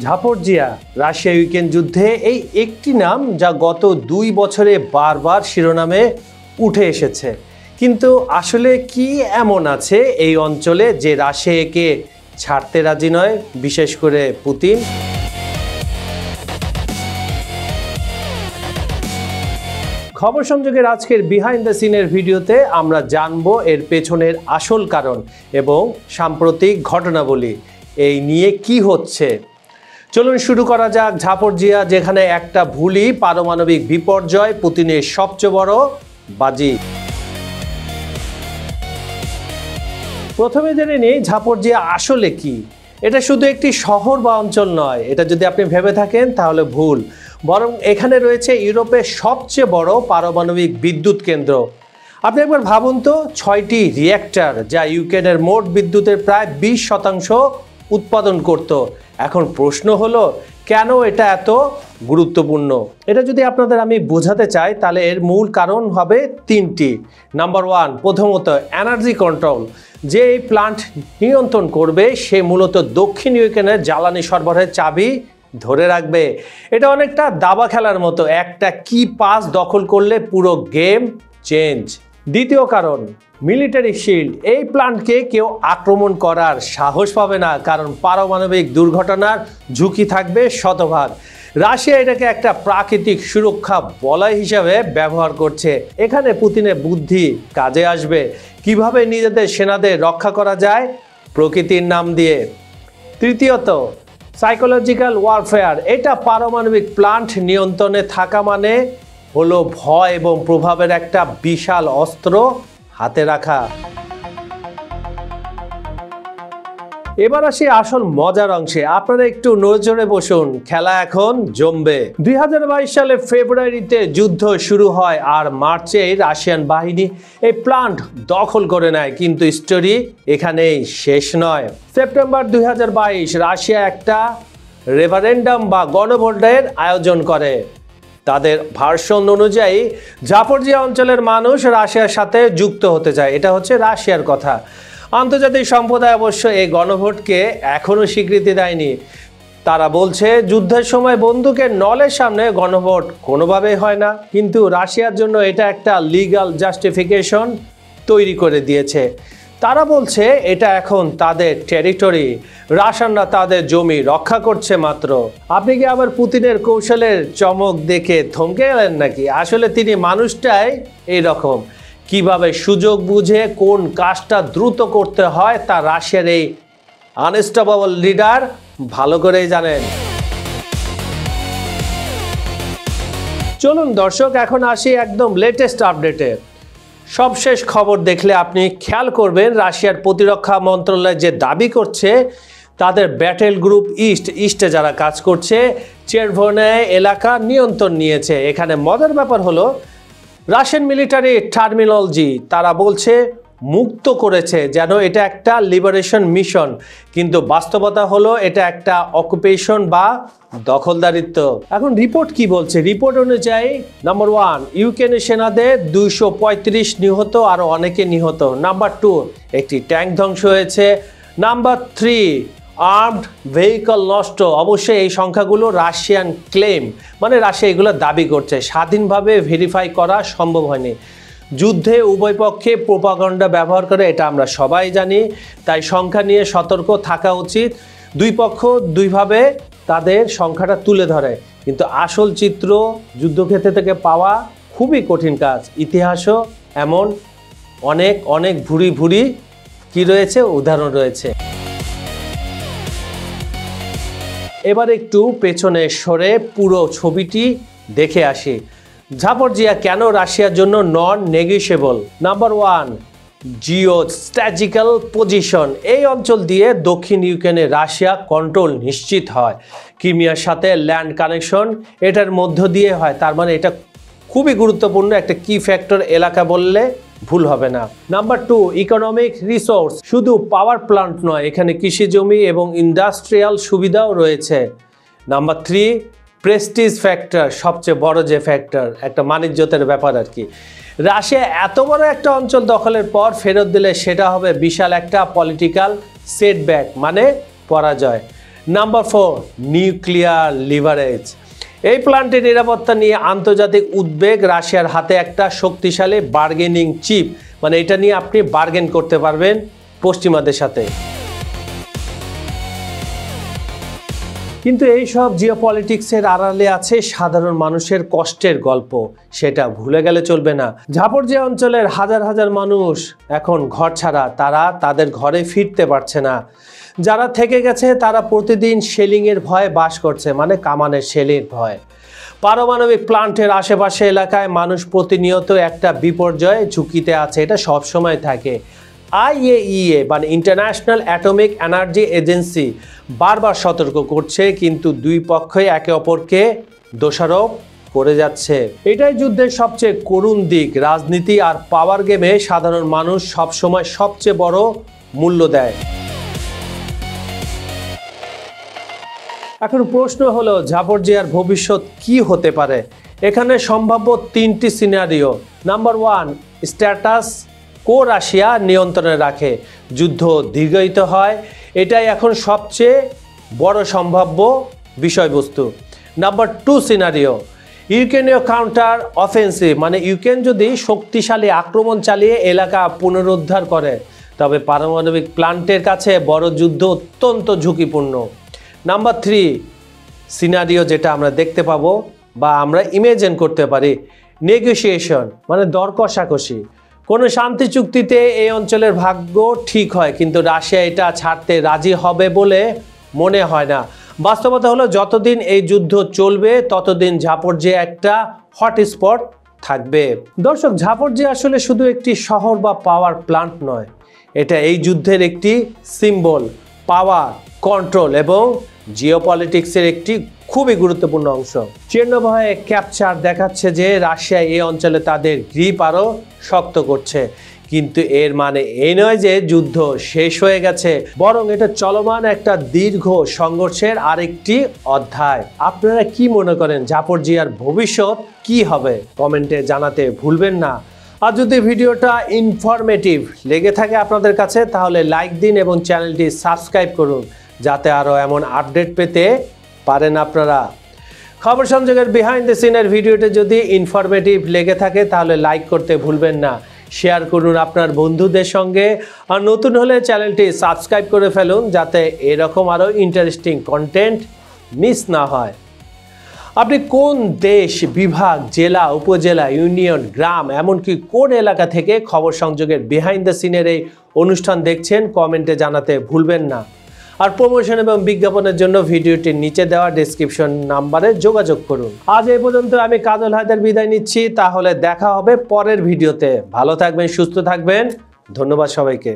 ঝাপরজিয়া Russia Ukraine যুদ্ধে এই একটি নাম যা গত 2 বছরে বারবার শিরোনামে উঠে এসেছে। কিন্তু আসলে কি এমন আছে এই অঞ্চলে যে রাশিয়াকে ছাড়তে রাজি নয়, বিশেষ করে পুতিন? খবর সংযোগের আজকের বিহাইন্ড দ্য সিনের ভিডিওতে আমরা জানবো এর পেছনের আসল কারণ এবং সাম্প্রতিক ঘটনাবলী এই নিয়ে কি হচ্ছে। চলুন শুরু করা যাক ঝাপরজিয়া, যেখানে একটা ভুলই পারমাণবিক বিপর্যয় পুতিনের সবচেয়ে বড় বাজি। প্রথমে জেনে নিই ঝাপরজিয়া আসলে কি। এটা শুধু একটি শহর বা অঞ্চল নয়, এটা যদি আপনি ভেবে থাকেন তাহলে ভুল, বরং এখানে রয়েছে ইউরোপের সবচেয়ে বড় পারমাণবিক বিদ্যুৎ কেন্দ্র। আপনি একবার ভাবুন তো, 6টি রিঅ্যাক্টর যা ইউক্রেনের মোট বিদ্যুতের প্রায় 20% উৎপাদন করত। এখন প্রশ্ন হলো, কেন এটা এত গুরুত্বপূর্ণ? এটা যদি আপনাদের আমি বোঝাতে চাই তাহলে এর মূল কারণ হবে 3টি। নাম্বার 1, প্রথমত এনার্জি কন্ট্রোল। যে এই প্লান্ট নিয়ন্ত্রণ করবে সে মূলত দক্ষিণ ইউক্রেনের জ্বালানি সরবরাহের চাবি ধরে রাখবে। এটা অনেকটা দাবা খেলার মতো, একটা কি পাস দখল করলে পুরো গেম চেঞ্জ। দ্বিতীয় কারণ, মিলিটারি শিল্ড। এই প্ল্যান্টকে কেউ আক্রমণ করার সাহস পাবে না, কারণ পারমাণবিক দুর্ঘটনার ঝুঁকি থাকবে শতভাগ। রাশিয়া এটাকে একটা প্রাকৃতিক সুরক্ষা বলয় হিসাবে ব্যবহার করছে। এখানে পুতিনের বুদ্ধি কাজে আসবে। কিভাবে নিজেদের সেনাদের রক্ষা করা যায় প্রকৃতির নাম দিয়ে। তৃতীয়ত, সাইকোলজিক্যাল ওয়ারফেয়ার। এটা পারমাণবিক প্লান্ট নিয়ন্ত্রণে থাকা মানে হলো ভয় এবং প্রভাবের একটা বিশাল অস্ত্র হাতে রাখা। এবার আসি আসল মজার অংশে। আপনারা একটু নজরে বসুন, খেলা এখন জমবে। 2022 সালের ফেব্রুয়ারিতে যুদ্ধ শুরু হয় আর মার্চে রাশিয়ান বাহিনী এই প্লান্ট দখল করে নেয়। কিন্তু স্টোরি এখানেই শেষ নয়। সেপ্টেম্বর 2022 রাশিয়া একটা রেফারেন্ডাম বা গণভোটের আয়োজন করে। তাদের ভার্সন অনুযায়ী ঝাপরজিয়া অঞ্চলের মানুষ রাশিয়ার সাথে যুক্ত হতে চায়। এটা হচ্ছে রাশিয়ার কথা। আন্তর্জাতিক সম্প্রদায় অবশ্য এই গণভোটকে এখনও স্বীকৃতি দেয়নি। তারা বলছে যুদ্ধের সময় বন্দুকের নলের সামনে গণভোট কোনোভাবেই হয় না। কিন্তু রাশিয়ার জন্য এটা একটা লিগ্যাল জাস্টিফিকেশন তৈরি করে দিয়েছে। তারা বলছে এটা এখন তাদের টেরিটরি, রাশিয়ানরা তাদের জমি রক্ষা করছে মাত্র। আপনি কি আবার পুতিনের কৌশলের চমক দেখে থমকে গেলেন নাকি? আসলে তিনি মানুষটাই এইরকম, কিভাবে সুযোগ বুঝে কোন কাজটা দ্রুত করতে হয় তা রাশিয়ার এই আনস্টপেবল লিডার ভালো করেই জানেন। চলুন দর্শক, এখন আসি একদম লেটেস্ট আপডেটে। সবশেষ খবর দেখলে আপনি খেয়াল করবেন রাশিয়ার প্রতিরক্ষা মন্ত্রণালয় যে দাবি করছে তাদের ব্যাটেল গ্রুপ ইস্টে যারা কাজ করছে চেরভোনে এলাকা নিয়ন্ত্রণ নিয়েছে। এখানে মজার ব্যাপার হলো রাশিয়ান মিলিটারি টার্মিনোলজি, তারা বলছে মুক্ত করেছে, যেন এটা একটা লিবারেশন মিশন, কিন্তু বাস্তবতা হলো এটা একটা অকুপেশন বা দখলদারিত্ব। এখন রিপোর্ট কি বলছে? রিপোর্ট অনুযায়ী নাম্বার 1, ইউক্রেনের সেনাদের 235 নিহত, আরও অনেকে নিহত। নাম্বার 2, একটি ট্যাঙ্ক ধ্বংস হয়েছে। নাম্বার 3, আর্মড ভেহিকল নষ্ট। অবশ্যই এই সংখ্যাগুলো রাশিয়ান ক্লেম, মানে রাশিয়া এগুলো দাবি করছে, স্বাধীনভাবে ভেরিফাই করা সম্ভব হয়নি। যুদ্ধে উভয় পক্ষে প্রোপাগান্ডা ব্যবহার করে, এটা আমরা সবাই জানি, তাই সংখ্যা নিয়ে সতর্ক থাকা উচিত। দুই পক্ষ দুইভাবে তাদের সংখ্যাটা তুলে ধরে, কিন্তু আসল চিত্র যুদ্ধক্ষেত্র থেকে পাওয়া খুবই কঠিন কাজ। ইতিহাসও এমন অনেক অনেক ভুরি ভুরি কি রয়েছে, উদাহরণ রয়েছে। এবার একটু পেছনে সরে পুরো ছবিটি দেখে আসি। ঝাপরজিয়া কেন রাশিয়ার জন্য নন negotiable? Number 1, Jio strategical position. এই অঞ্চল দিয়ে দক্ষিণ ইউক্রেনে রাশিয়া কন্ট্রোল নিশ্চিত হয়। ক্রিমিয়ার সাথে ল্যান্ড কানেকশন এটার মধ্য দিয়ে হয়, তার মানে এটা খুবই গুরুত্বপূর্ণ একটা কি ফ্যাক্টর এলাকা বললে ভুল হবে না। Number 2, economic resource. শুধু পাওয়ার প্লান্ট নয়, এখানে কৃষি জমি এবং ইন্ডাস্ট্রিয়াল সুবিধাও রয়েছে। নাম্বার 3, প্রেস্টিজ ফ্যাক্টর, সবচেয়ে বড় যে ফ্যাক্টর, একটা মানিজ্যতের ব্যাপার আর কি। রাশিয়া এত বড় একটা অঞ্চল দখলের পর ফেরত দিলে সেটা হবে বিশাল একটা পলিটিক্যাল সেটব্যাক, মানে পরাজয়। Number 4, nuclear leverage. এই প্ল্যান্টের নিরাপত্তা নিয়ে আন্তর্জাতিক উদ্বেগ। রাশিয়ার হাতে একটা শক্তিশালী বার্গেনিং চিপ, মানে এটা নিয়ে আপনি বার্গেন করতে পারবেন পশ্চিমাদের সাথে। কিন্তু এই সব জিওপলিটিক্সের আড়ালে আছে সাধারণ মানুষের কষ্টের গল্প, সেটা ভুলে গেলে চলবে না। ঝাপরঝিয়া অঞ্চলের হাজার হাজার মানুষ এখন ঘর ছাড়া, তারা তাদের ঘরে ফিরতে পারছে না। যারা থেকে গেছে তারা প্রতিদিন শেলিংয়ের ভয়ে বাস করছে, মানে কামানের শেলের ভয়। পারমাণবিক প্লান্টের আশেপাশে এলাকায় মানুষ প্রতিনিয়ত একটা বিপর্যয় ঝুঁকিতে আছে, এটা সবসময় থাকে। IAEA মানে ইন্টারন্যাশনাল অ্যাটমিক এনার্জি এজেন্সি বারবার সতর্ক করছে, কিন্তু দুই পক্ষই একে অপরকে দোষারোপ করে যাচ্ছে। এটাই যুদ্ধের সবচেয়ে করুণ দিক। রাজনীতি আর পাওয়ার গেমে সাধারণ মানুষ সবসময় সবচেয়ে বড় মূল্য দেয়। এখন প্রশ্ন হলো, ঝাপরঝিয়ার ভবিষ্যৎ কি হতে পারে? এখানে সম্ভাব্য 3টি সিনারিও। নাম্বার 1, স্ট্যাটাস কো রাশিয়া নিয়ন্ত্রণে রাখে, যুদ্ধ দীর্ঘায়িত হয়, এটাই এখন সবচেয়ে বড় সম্ভাব্য বিষয়বস্তু। নাম্বার 2 সিনারিও, ইউক্রেনীয় কাউন্টার অফেন্সিভ, মানে ইউক্রেন যদি শক্তিশালী আক্রমণ চালিয়ে এলাকা পুনরুদ্ধার করে, তবে পারমাণবিক প্ল্যান্টের কাছে বড় যুদ্ধ অত্যন্ত ঝুঁকিপূর্ণ। নাম্বার 3 সিনারিও, যেটা আমরা দেখতে পাবো বা আমরা ইমেজিন করতে পারি, নেগোসিয়েশন, মানে দর কষাকষি। কোনো শান্তি চুক্তিতে এই অঞ্চলের ভাগ্য ঠিক হয়, কিন্তু রাশিয়া এটা ছাড়তে রাজি হবে বলে মনে হয় না। বাস্তবতা হলো, যতদিন এই যুদ্ধ চলবে ততদিন ঝাপরঝিয়া একটা হটস্পট থাকবে। দর্শক, ঝাপরঝিয়া আসলে শুধু একটি শহর বা পাওয়ার প্ল্যান্ট নয়, এটা এই যুদ্ধের একটি সিম্বল, পাওয়ার, কন্ট্রোল এবং জিওপলিটিক্সের একটি খুবই গুরুত্বপূর্ণ অংশ। চেরনোভয়ে ক্যাপচার দেখাচ্ছে যে রাশিয়া এই অঞ্চলে তাদের গ্রিপ আরও শক্ত করছে, কিন্তু এর মানে এই নয় যে যুদ্ধ শেষ হয়ে গেছে, বরং এটা চলমান একটা দীর্ঘ সংঘর্ষের আরেকটি অধ্যায়। আপনারা কি মনে করেন, ঝাপরঝিয়ার ভবিষ্যৎ কি হবে? কমেন্টে জানাতে ভুলবেন না। আর যদি ভিডিওটা ইনফরমেটিভ লেগে থাকে আপনাদের কাছে, তাহলে লাইক দিন এবং চ্যানেলটি সাবস্ক্রাইব করুন, যাতে আরও এমন আপডেট পেতে পারেন আপনারা। খবর সংযোগের বিহাইন্ড দ্য সিনের ভিডিওটি যদি ইনফরমেটিভ লেগে থাকে তাহলে লাইক করতে ভুলবেন না, শেয়ার করুন আপনার বন্ধুদের সঙ্গে, আর নতুন হলে চ্যানেলটি সাবস্ক্রাইব করে ফেলুন, যাতে এরকম আরও ইন্টারেস্টিং কন্টেন্ট মিস না হয়। আপনি কোন দেশ, বিভাগ, জেলা, উপজেলা, ইউনিয়ন, গ্রাম, এমনকি কোন এলাকা থেকে খবর সংযোগের বিহাইন্ড দ্য সিনের এই অনুষ্ঠান দেখছেন, কমেন্টে জানাতে ভুলবেন না। আর প্রমোশন এবং বিজ্ঞাপনের জন্য ভিডিওটির নিচে দেওয়া ডেসক্রিপশন নাম্বারে যোগাযোগ করুন। আজ এই পর্যন্ত আমি কাজল হায়দার বিদায় নিচ্ছি, তাহলে দেখা হবে পরের ভিডিওতে। ভালো থাকবেন, সুস্থ থাকবেন, ধন্যবাদ সবাইকে।